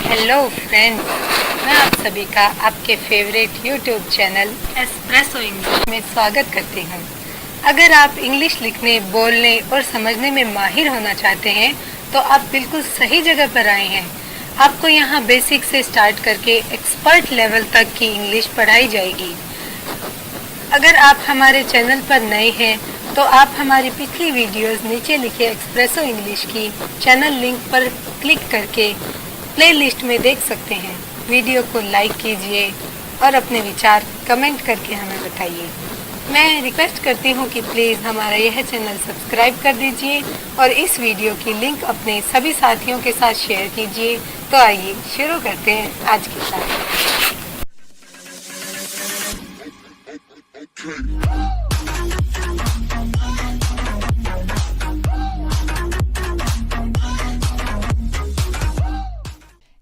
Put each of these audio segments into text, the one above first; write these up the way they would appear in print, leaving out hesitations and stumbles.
Hello friends, मैं आप सभी का आपके favourite YouTube channel espresso English में स्वागत करती हूँ। अगर आप इंग्लिश लिखने, बोलने और समझने में माहिर होना चाहते हैं तो आप बिल्कुल सही जगह पर आए हैं। आपको यहाँ बेसिक से स्टार्ट करके एक्सपर्ट लेवल तक की इंग्लिश पढ़ाई जाएगी। अगर आप हमारे चैनल पर नए हैं तो आप हमारी पिछली वीडियोस नीचे लिखे एक्सप्रेसो इंग्लिश की चैनल लिंक पर क्लिक करके प्लेलिस्ट में देख सकते हैं। वीडियो को लाइक कीजिए और अपने विचार कमेंट करके हमें बताइए। मैं रिक्वेस्ट करती हूँ कि प्लीज़ हमारा यह चैनल सब्सक्राइब कर दीजिए और इस वीडियो की लिंक अपने सभी साथियों के साथ शेयर कीजिए। तो आइए शुरू करते हैं आज की class.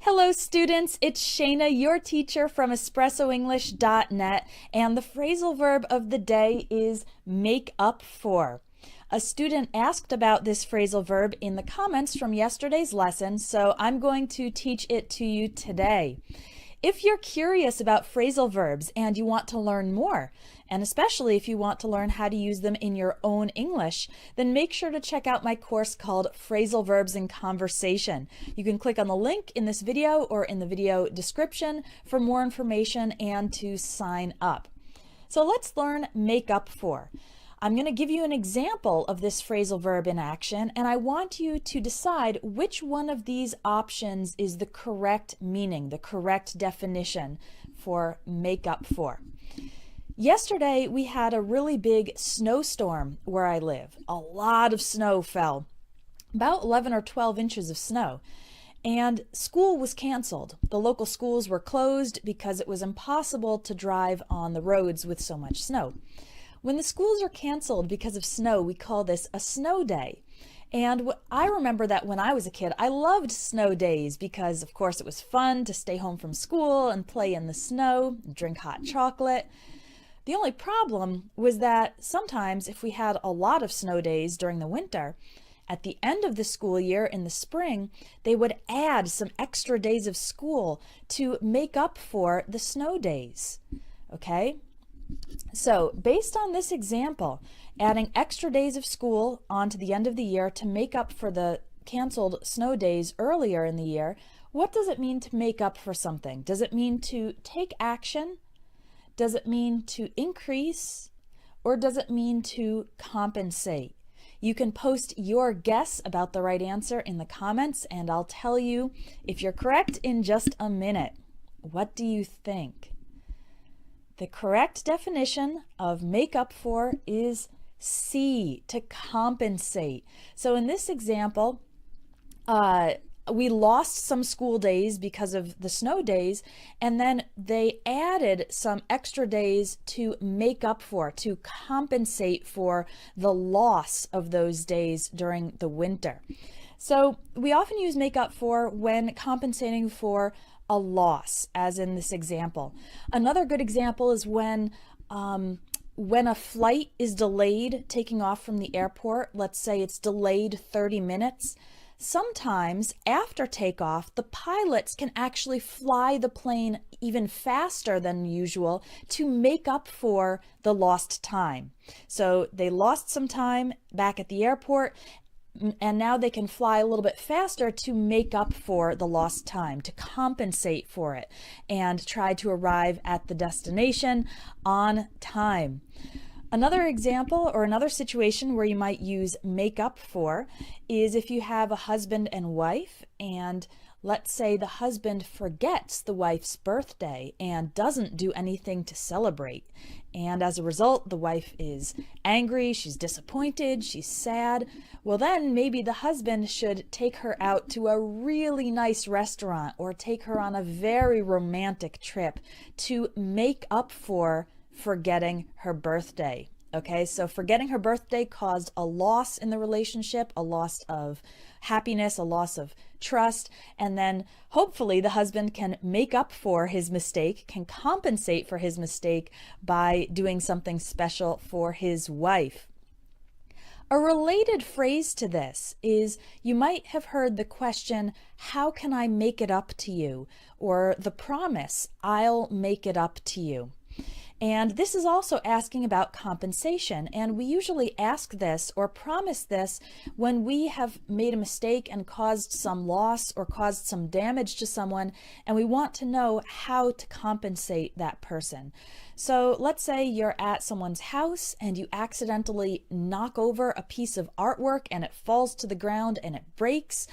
Hello students, it's Shayna, your teacher from EspressoEnglish.net, and the phrasal verb of the day is make up for. A student asked about this phrasal verb in the comments from yesterday's lesson, so I'm going to teach it to you today. If you're curious about phrasal verbs and you want to learn more, and especially if you want to learn how to use them in your own English, then make sure to check out my course called Phrasal Verbs in Conversation. You can click on the link in this video or in the video description for more information and to sign up. So let's learn make up for. I'm going to give you an example of this phrasal verb in action, and I want you to decide which one of these options is the correct meaning, the correct definition for make up for. Yesterday, we had a really big snowstorm where I live. A lot of snow fell, about 11 or 12 inches of snow, and school was canceled. The local schools were closed because it was impossible to drive on the roads with so much snow. When the schools are canceled because of snow, we call this a snow day. And I remember that when I was a kid, I loved snow days because, of course, it was fun to stay home from school and play in the snow, and drink hot chocolate. The only problem was that sometimes if we had a lot of snow days during the winter, at the end of the school year in the spring, they would add some extra days of school to make up for the snow days. Okay? So, based on this example, adding extra days of school onto the end of the year to make up for the canceled snow days earlier in the year, what does it mean to make up for something? Does it mean to take action? Does it mean to increase? Or does it mean to compensate? You can post your guess about the right answer in the comments, and I'll tell you if you're correct in just a minute. What do you think? The correct definition of make up for is C, to compensate. So in this example, we lost some school days because of the snow days, and then they added some extra days to make up for, to compensate for the loss of those days during the winter. So we often use make up for when compensating for a loss, as in this example. Another good example is when a flight is delayed taking off from the airport. Let's say it's delayed 30 minutes. Sometimes after takeoff, the pilots can actually fly the plane even faster than usual to make up for the lost time. So they lost some time back at the airport, and now they can fly a little bit faster to make up for the lost time, to compensate for it, and try to arrive at the destination on time. Another example or another situation where you might use make up for is if you have a husband and wife, and let's say the husband forgets the wife's birthday and doesn't do anything to celebrate. And as a result, the wife is angry, she's disappointed, she's sad. Well, then maybe the husband should take her out to a really nice restaurant or take her on a very romantic trip to make up for forgetting her birthday. Okay, so forgetting her birthday caused a loss in the relationship, a loss of happiness, a loss of trust, and then hopefully the husband can make up for his mistake, can compensate for his mistake by doing something special for his wife. A related phrase to this is you might have heard the question, how can I make it up to you? Or the promise, I'll make it up to you. And this is also asking about compensation. And we usually ask this or promise this when we have made a mistake and caused some loss or caused some damage to someone, and we want to know how to compensate that person. So let's say you're at someone's house and you accidentally knock over a piece of artwork and it falls to the ground and it breaks.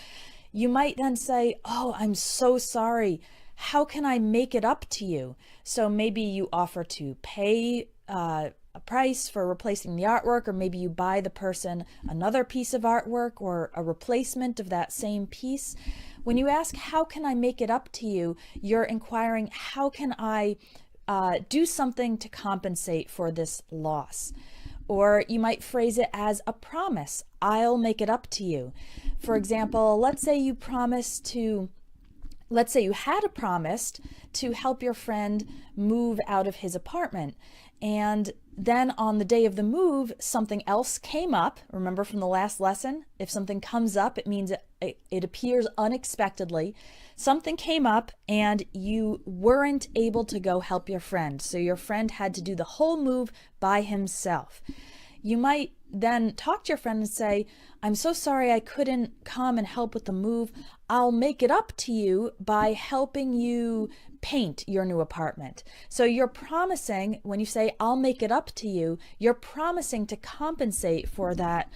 You might then say, "Oh, I'm so sorry. How can I make it up to you?" So maybe you offer to pay a price for replacing the artwork, or maybe you buy the person another piece of artwork or a replacement of that same piece. When you ask, how can I make it up to you, you're inquiring, how can I do something to compensate for this loss? Or you might phrase it as a promise, I'll make it up to you. For example, let's say you had promised to help your friend move out of his apartment, and then on the day of the move, something else came up. Remember from the last lesson, if something comes up, it means it appears unexpectedly. Something came up and you weren't able to go help your friend, so your friend had to do the whole move by himself. You might then talk to your friend and say, I'm so sorry I couldn't come and help with the move. I'll make it up to you by helping you paint your new apartment. So you're promising, when you say, I'll make it up to you, you're promising to compensate for that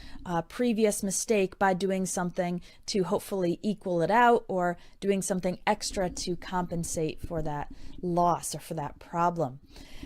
previous mistake by doing something to hopefully equal it out, or doing something extra to compensate for that loss or for that problem.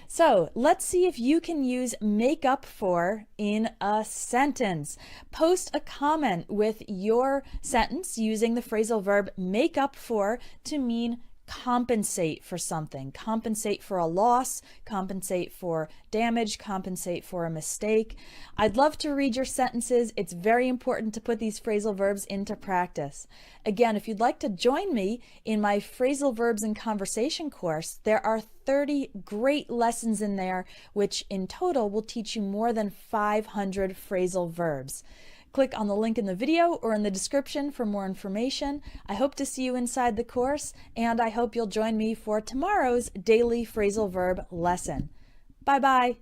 So let's see if you can use make up for in a sentence. Post a comment with your sentence using the phrasal verb make up for to mean compensate for something. Compensate for a loss, compensate for damage, compensate for a mistake. I'd love to read your sentences. It's very important to put these phrasal verbs into practice. Again, if you'd like to join me in my phrasal verbs and conversation course, there are 30 great lessons in there, which in total will teach you more than 500 phrasal verbs. Click on the link in the video or in the description for more information. I hope to see you inside the course, and I hope you'll join me for tomorrow's daily phrasal verb lesson. Bye-bye.